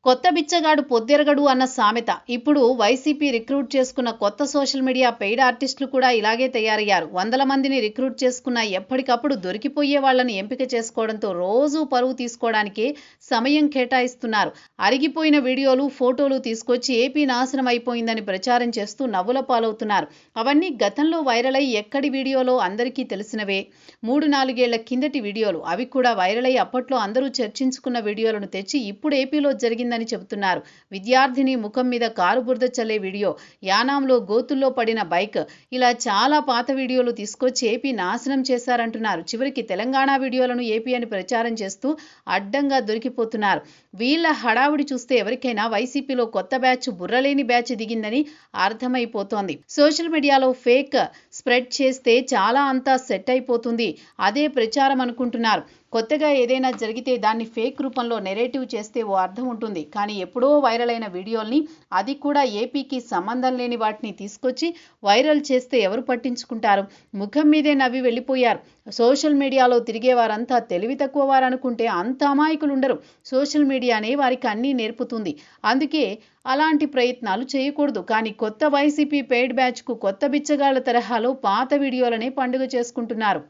కొత్త బిచ్చగాడు పొద్దెరగడు అన్న సామెత. ఇప్పుడు వైసీపీ రిక్రూట్ చేసుకున్న కొత్త సోషల్ మీడియా పెయిడ్ ఆర్టిస్టులు కూడా ఇలాగే తయారయ్యారు. వందల మందిని రిక్రూట్ చేసుకున్న ఎప్పటికప్పుడు దొరికిపోయే వాళ్ళని ఎంపిక చేసుకోవడంతో రోజు పరువు తీసుకోవడానికే సమయం కేటాయిస్తున్నారు. అరిగిపోయిన వీడియోలు, ఫోటోలు తీసుకొచ్చి ఏపీ నాశనం అయిపోయిందని ప్రచారం చేస్తూ నవ్వుల పాలవుతున్నారు. అవన్నీ గతంలో వైరల్ అయి ఎక్కడి వీడియోలో అందరికీ తెలిసినవే. 3-4 ఏళ్ల కిందటి వీడియోలు. అవి కూడా వైరల్ అయి అప్పట్లో అందరూ చర్చించుకున్న వీడియోలను తెచ్చి ఇప్పుడు ఏపీలో జరిగిందని చెబుతున్నారు. విద్యార్థిని ముఖం మీద కారు బురద చల్లే వీడియో, యానాంలో గోతుల్లో పడిన బైక్, ఇలా చాలా పాత వీడియోలు తీసుకొచ్చి ఏపీ నాశనం చేశారంటున్నారు. చివరికి తెలంగాణ వీడియోలను ఏపీ అని ప్రచారం చేస్తూ అడ్డంగా దొరికిపోతున్నారు. వీళ్ళ హడావుడి చూస్తే ఎవరికైనా వైసీపీలో కొత్త బ్యాచ్, బుర్రలేని బ్యాచ్ దిగిందని అర్థమైపోతోంది. సోషల్ మీడియాలో ఫేక్ స్ప్రెడ్ చేస్తే చాలా అంతా సెట్ అయిపోతుంది, అదే ప్రచారం అనుకుంటున్నారు. కొత్తగా ఏదైనా జరిగితే దాన్ని ఫేక్ రూపంలో నెరేటివ్ చేస్తే ఓ అర్థం ఉంటుంది. కానీ ఎప్పుడో వైరల్ అయిన వీడియోల్ని, అది కూడా ఏపీకి సంబంధం లేని వాటిని తీసుకొచ్చి వైరల్ చేస్తే ఎవరు పట్టించుకుంటారు? ముఖం మీదే నవ్వి వెళ్ళిపోయారు. సోషల్ మీడియాలో తిరిగే వారంతా తెలివి తక్కువ వారనుకుంటే అంత అమాయకులు ఉండరు. సోషల్ మీడియానే వారికి అన్నీ నేర్పుతుంది. అందుకే అలాంటి ప్రయత్నాలు చేయకూడదు. కానీ కొత్త వైసీపీ పెయిడ్ బ్యాచ్కు కొత్త బిచ్చగాళ్ల తరహాలో పాత వీడియోలనే పండుగ చేసుకుంటున్నారు.